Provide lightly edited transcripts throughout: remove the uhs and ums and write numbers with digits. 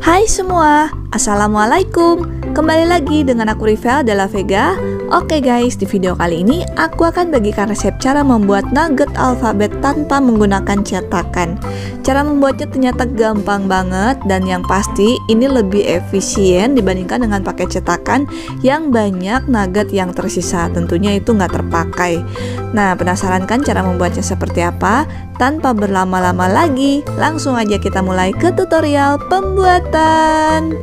Hai semua, Assalamualaikum. Kembali lagi dengan aku Rivel Della Vega. Oke guys, di video kali ini aku akan bagikan resep cara membuat nugget alfabet tanpa menggunakan cetakan. Cara membuatnya ternyata gampang banget, dan yang pasti ini lebih efisien dibandingkan dengan pakai cetakan yang banyak nugget yang tersisa. Tentunya itu nggak terpakai. Nah, penasaran kan cara membuatnya seperti apa? Tanpa berlama-lama lagi, langsung aja kita mulai ke tutorial pembuatan.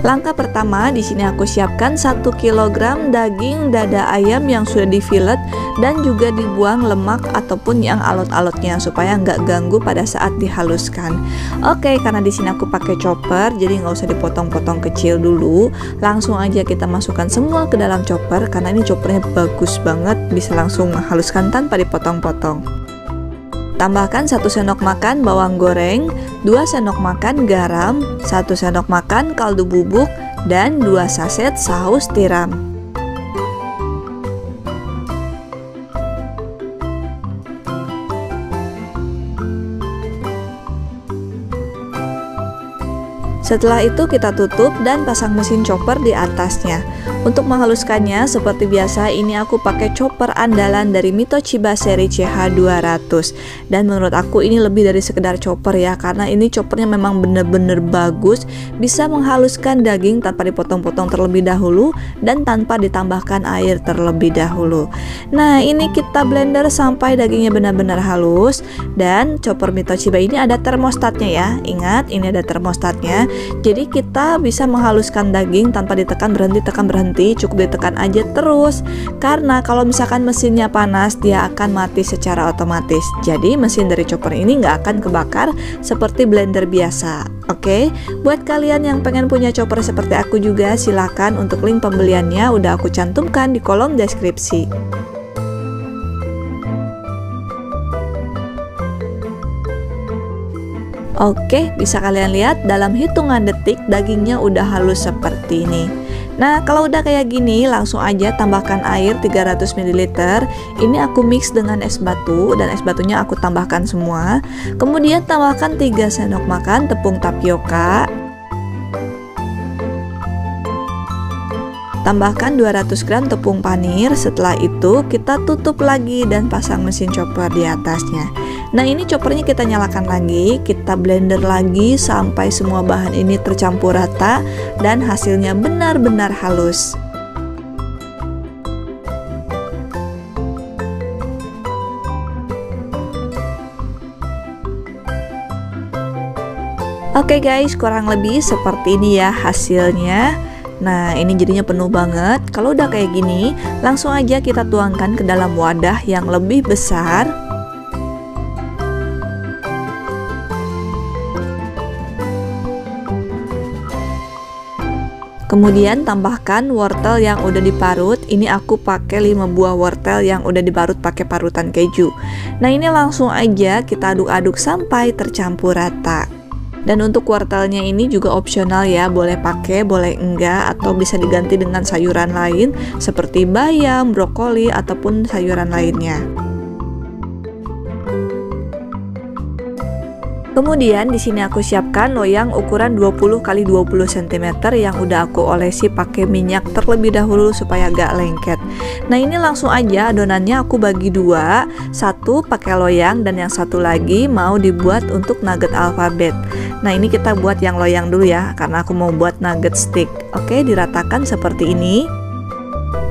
Langkah pertama, di sini aku siapkan 1 kg daging dada ayam yang sudah difilet dan juga dibuang lemak ataupun yang alot-alotnya supaya nggak ganggu pada saat dihaluskan. Oke, karena di sini aku pakai chopper, jadi nggak usah dipotong-potong kecil dulu. Langsung aja kita masukkan semua ke dalam chopper karena ini choppernya bagus banget, bisa langsung menghaluskan tanpa dipotong-potong. Tambahkan 1 sendok makan bawang goreng, 2 sendok makan garam, 1 sendok makan kaldu bubuk, dan 2 saset saus tiram. Setelah itu kita tutup dan pasang mesin chopper di atasnya. Untuk menghaluskannya seperti biasa, ini aku pakai chopper andalan dari Mitochiba seri CH200. Dan menurut aku ini lebih dari sekedar chopper ya, karena ini choppernya memang bener-bener bagus, bisa menghaluskan daging tanpa dipotong-potong terlebih dahulu dan tanpa ditambahkan air terlebih dahulu. Nah, ini kita blender sampai dagingnya benar-benar halus, dan chopper Mitochiba ini ada termostatnya ya. Ingat, ini ada termostatnya. Jadi kita bisa menghaluskan daging tanpa ditekan berhenti, cukup ditekan aja terus. Karena kalau misalkan mesinnya panas, dia akan mati secara otomatis. Jadi mesin dari chopper ini nggak akan kebakar seperti blender biasa. Oke, buat kalian yang pengen punya chopper seperti aku juga, silakan, untuk link pembeliannya udah aku cantumkan di kolom deskripsi. Oke, bisa kalian lihat dalam hitungan detik dagingnya udah halus seperti ini. Nah, kalau udah kayak gini, langsung aja tambahkan air 300 ml. Ini aku mix dengan es batu, dan es batunya aku tambahkan semua. Kemudian tambahkan 3 sendok makan tepung tapioka. Tambahkan 200 gram tepung panir. Setelah itu kita tutup lagi dan pasang mesin chopper di atasnya. Nah, ini choppernya kita nyalakan lagi, kita blender lagi sampai semua bahan ini tercampur rata dan hasilnya benar-benar halus. Oke guys, kurang lebih seperti ini ya hasilnya. Nah, ini jadinya penuh banget. Kalau udah kayak gini, langsung aja kita tuangkan ke dalam wadah yang lebih besar. Kemudian tambahkan wortel yang udah diparut. Ini aku pakai 5 buah wortel yang udah diparut pakai parutan keju. Nah, ini langsung aja kita aduk-aduk sampai tercampur rata. Dan untuk wortelnya ini juga opsional ya, boleh pakai, boleh enggak, atau bisa diganti dengan sayuran lain seperti bayam, brokoli, ataupun sayuran lainnya. Kemudian di sini aku siapkan loyang ukuran 20 x 20 cm yang udah aku olesi pakai minyak terlebih dahulu supaya gak lengket. Nah, ini langsung aja adonannya aku bagi dua, satu pakai loyang dan yang satu lagi mau dibuat untuk nugget alfabet. Nah, ini kita buat yang loyang dulu ya, karena aku mau buat nugget stick. Oke, diratakan seperti ini.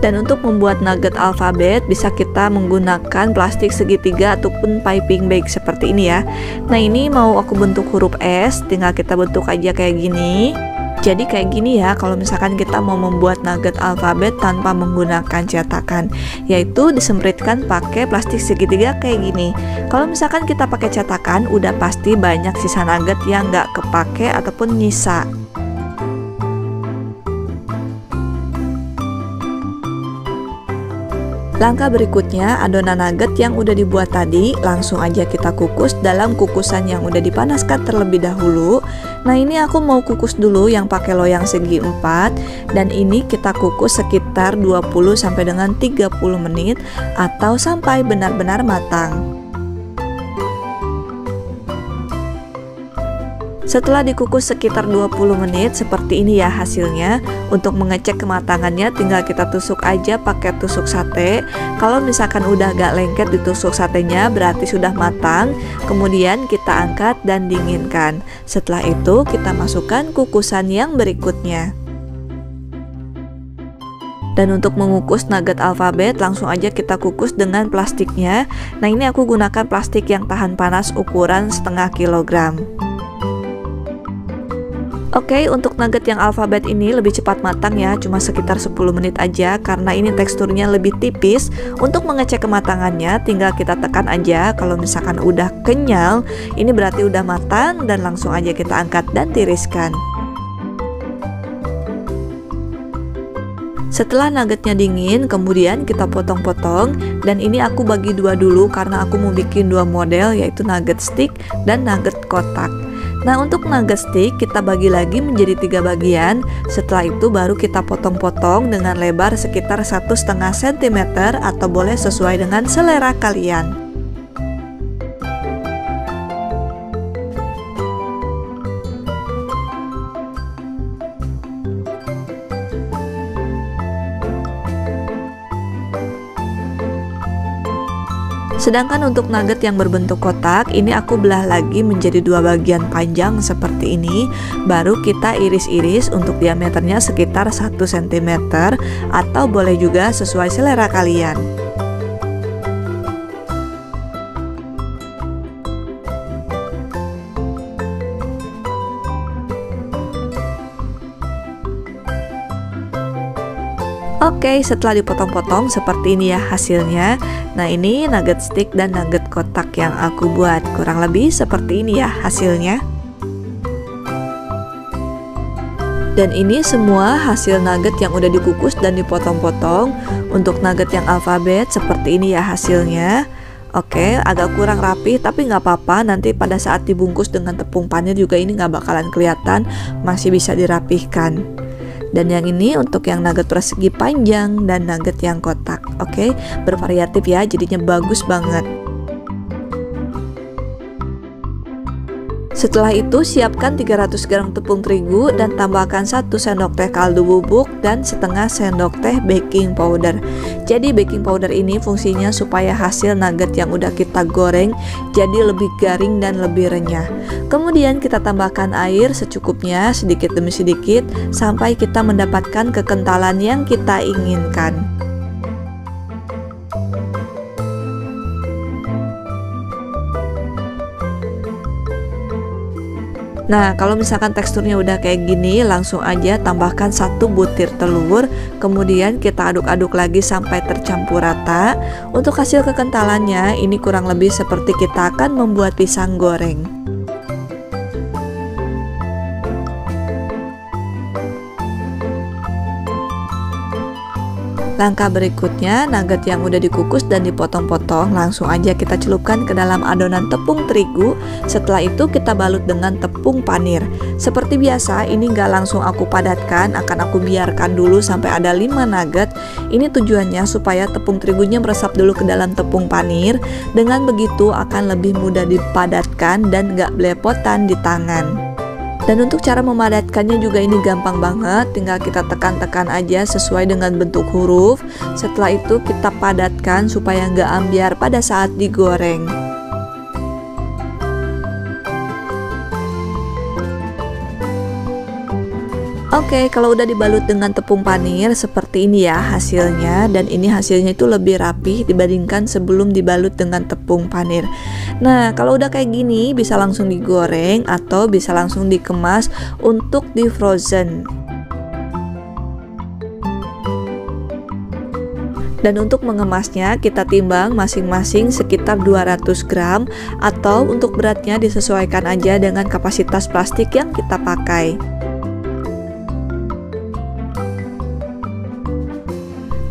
Dan untuk membuat nugget alfabet bisa kita menggunakan plastik segitiga ataupun piping bag seperti ini ya. Nah, ini mau aku bentuk huruf S, tinggal kita bentuk aja kayak gini. Jadi kayak gini ya kalau misalkan kita mau membuat nugget alfabet tanpa menggunakan cetakan, yaitu disempritkan pakai plastik segitiga kayak gini. Kalau misalkan kita pakai cetakan, udah pasti banyak sisa nugget yang nggak kepake ataupun nyisa. Langkah berikutnya, adonan nugget yang udah dibuat tadi langsung aja kita kukus dalam kukusan yang udah dipanaskan terlebih dahulu. Nah, ini aku mau kukus dulu yang pakai loyang segi 4, dan ini kita kukus sekitar 20 sampai dengan 30 menit atau sampai benar-benar matang. Setelah dikukus sekitar 20 menit, seperti ini ya hasilnya. Untuk mengecek kematangannya tinggal kita tusuk aja pakai tusuk sate. Kalau misalkan udah agak lengket ditusuk satenya berarti sudah matang. Kemudian kita angkat dan dinginkan. Setelah itu kita masukkan kukusan yang berikutnya. Dan untuk mengukus nugget alfabet langsung aja kita kukus dengan plastiknya. Nah, ini aku gunakan plastik yang tahan panas ukuran setengah kilogram. Oke, untuk nugget yang alfabet ini lebih cepat matang ya, cuma sekitar 10 menit aja karena ini teksturnya lebih tipis. Untuk mengecek kematangannya tinggal kita tekan aja. Kalau misalkan udah kenyal, ini berarti udah matang dan langsung aja kita angkat dan tiriskan. Setelah nuggetnya dingin, kemudian kita potong-potong, dan ini aku bagi dua dulu karena aku mau bikin dua model, yaitu nugget stick dan nugget kotak. Nah, untuk nugget stick kita bagi lagi menjadi 3 bagian. Setelah itu baru kita potong-potong dengan lebar sekitar 1,5 cm atau boleh sesuai dengan selera kalian. Sedangkan untuk nugget yang berbentuk kotak, ini aku belah lagi menjadi 2 bagian panjang seperti ini. Baru kita iris-iris untuk diameternya sekitar 1 cm atau boleh juga sesuai selera kalian. Oke, setelah dipotong-potong seperti ini ya hasilnya. Nah, ini nugget stick dan nugget kotak yang aku buat. Kurang lebih seperti ini ya hasilnya. Dan ini semua hasil nugget yang udah dikukus dan dipotong-potong. Untuk nugget yang alfabet seperti ini ya hasilnya. Oke, agak kurang rapi tapi nggak apa-apa. Nanti pada saat dibungkus dengan tepung panir juga ini nggak bakalan kelihatan, masih bisa dirapihkan. Dan yang ini untuk yang nugget persegi panjang dan nugget yang kotak. Oke, bervariatif ya, jadinya bagus banget. Setelah itu siapkan 300 gram tepung terigu dan tambahkan 1 sendok teh kaldu bubuk dan setengah sendok teh baking powder. Jadi baking powder ini fungsinya supaya hasil nugget yang udah kita goreng jadi lebih garing dan lebih renyah. Kemudian kita tambahkan air secukupnya sedikit demi sedikit sampai kita mendapatkan kekentalan yang kita inginkan. Nah, kalau misalkan teksturnya udah kayak gini, langsung aja tambahkan 1 butir telur. Kemudian kita aduk-aduk lagi sampai tercampur rata. Untuk hasil kekentalannya, ini kurang lebih seperti kita akan membuat pisang goreng. Langkah berikutnya, nugget yang udah dikukus dan dipotong-potong langsung aja kita celupkan ke dalam adonan tepung terigu. Setelah itu kita balut dengan tepung panir. Seperti biasa, ini nggak langsung aku padatkan, akan aku biarkan dulu sampai ada 5 nugget. Ini tujuannya supaya tepung terigunya meresap dulu ke dalam tepung panir. Dengan begitu akan lebih mudah dipadatkan dan nggak belepotan di tangan. Dan untuk cara memadatkannya juga ini gampang banget, tinggal kita tekan-tekan aja sesuai dengan bentuk huruf. Setelah itu kita padatkan supaya nggak ambiar pada saat digoreng. Oke, kalau udah dibalut dengan tepung panir seperti ini ya hasilnya. Dan ini hasilnya itu lebih rapih dibandingkan sebelum dibalut dengan tepung panir. Nah, kalau udah kayak gini bisa langsung digoreng atau bisa langsung dikemas untuk di frozen. Dan untuk mengemasnya kita timbang masing-masing sekitar 200 gram atau untuk beratnya disesuaikan aja dengan kapasitas plastik yang kita pakai.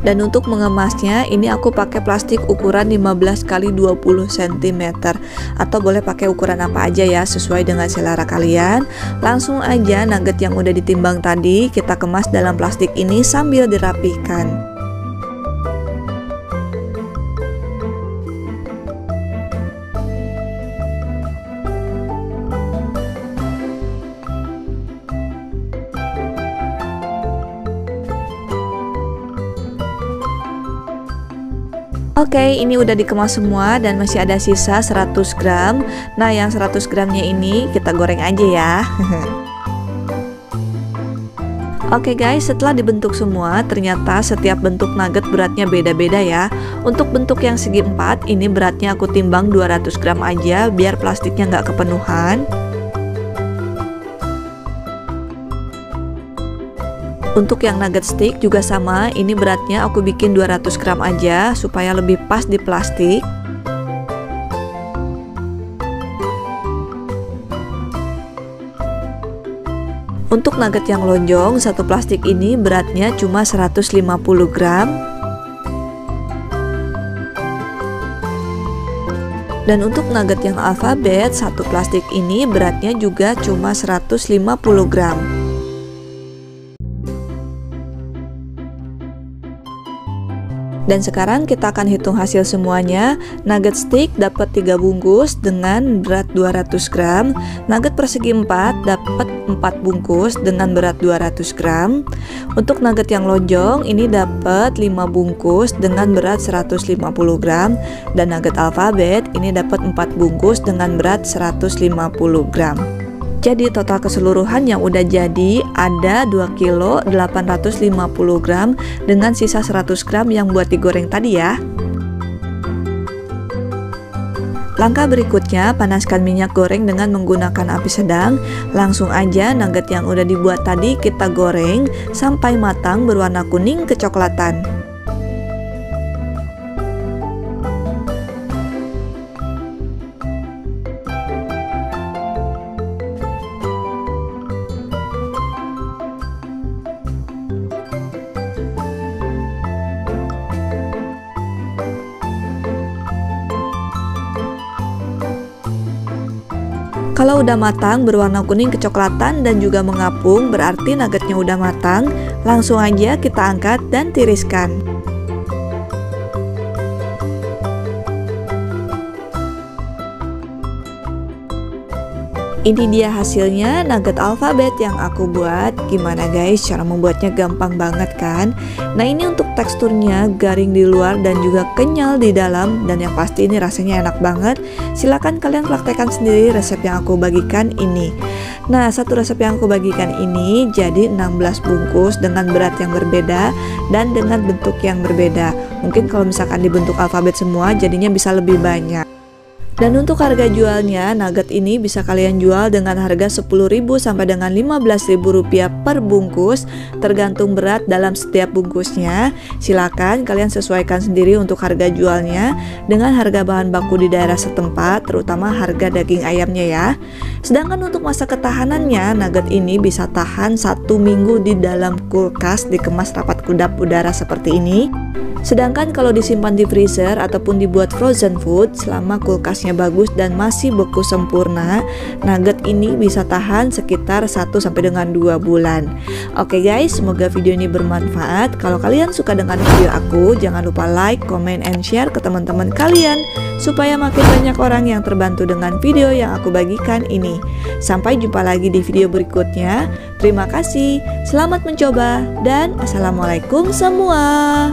Dan untuk mengemasnya ini aku pakai plastik ukuran 15 x 20 cm atau boleh pakai ukuran apa aja ya, sesuai dengan selera kalian. Langsung aja nugget yang udah ditimbang tadi kita kemas dalam plastik ini sambil dirapihkan. Oke, ini udah dikemas semua dan masih ada sisa 100 gram. Nah, yang 100 gramnya ini kita goreng aja ya. Oke guys, setelah dibentuk semua, ternyata setiap bentuk nugget beratnya beda-beda ya. Untuk bentuk yang segi 4, ini beratnya aku timbang 200 gram aja biar plastiknya nggak kepenuhan. Untuk yang nugget stick juga sama, ini beratnya aku bikin 200 gram aja supaya lebih pas di plastik. Untuk nugget yang lonjong, satu plastik ini beratnya cuma 150 gram. Dan untuk nugget yang alfabet, satu plastik ini beratnya juga cuma 150 gram. Dan sekarang kita akan hitung hasil semuanya. Nugget stick dapat 3 bungkus dengan berat 200 gram. Nugget persegi 4 dapat 4 bungkus dengan berat 200 gram. Untuk nugget yang lonjong ini dapat 5 bungkus dengan berat 150 gram. Dan nugget alfabet ini dapat 4 bungkus dengan berat 150 gram. Jadi total keseluruhan yang udah jadi ada 2 kilo 850 gram dengan sisa 100 gram yang buat digoreng tadi ya. Langkah berikutnya, panaskan minyak goreng dengan menggunakan api sedang. Langsung aja nugget yang udah dibuat tadi kita goreng sampai matang berwarna kuning kecoklatan. Kalau udah matang berwarna kuning kecoklatan dan juga mengapung, berarti nuggetnya udah matang. Langsung aja kita angkat dan tiriskan. Ini dia hasilnya nugget alfabet yang aku buat. Gimana guys, cara membuatnya gampang banget kan? Nah, ini untuk teksturnya garing di luar dan juga kenyal di dalam, dan yang pasti ini rasanya enak banget. Silahkan kalian praktekkan sendiri resep yang aku bagikan ini. Nah, satu resep yang aku bagikan ini jadi 16 bungkus dengan berat yang berbeda dan dengan bentuk yang berbeda. Mungkin kalau misalkan dibentuk alfabet semua jadinya bisa lebih banyak. Dan untuk harga jualnya, nugget ini bisa kalian jual dengan harga 10.000 sampai dengan 15.000 rupiah per bungkus, tergantung berat dalam setiap bungkusnya. Silakan kalian sesuaikan sendiri untuk harga jualnya dengan harga bahan baku di daerah setempat, terutama harga daging ayamnya ya. Sedangkan untuk masa ketahanannya, nugget ini bisa tahan 1 minggu di dalam kulkas dikemas rapat kedap udara seperti ini. Sedangkan kalau disimpan di freezer ataupun dibuat frozen food, selama kulkasnya bagus dan masih beku sempurna, nugget ini bisa tahan sekitar 1 sampai dengan 2 bulan. Oke guys, semoga video ini bermanfaat. Kalau kalian suka dengan video aku, jangan lupa like, comment, and share ke teman-teman kalian supaya makin banyak orang yang terbantu dengan video yang aku bagikan ini. Sampai jumpa lagi di video berikutnya. Terima kasih, selamat mencoba, dan assalamualaikum semua.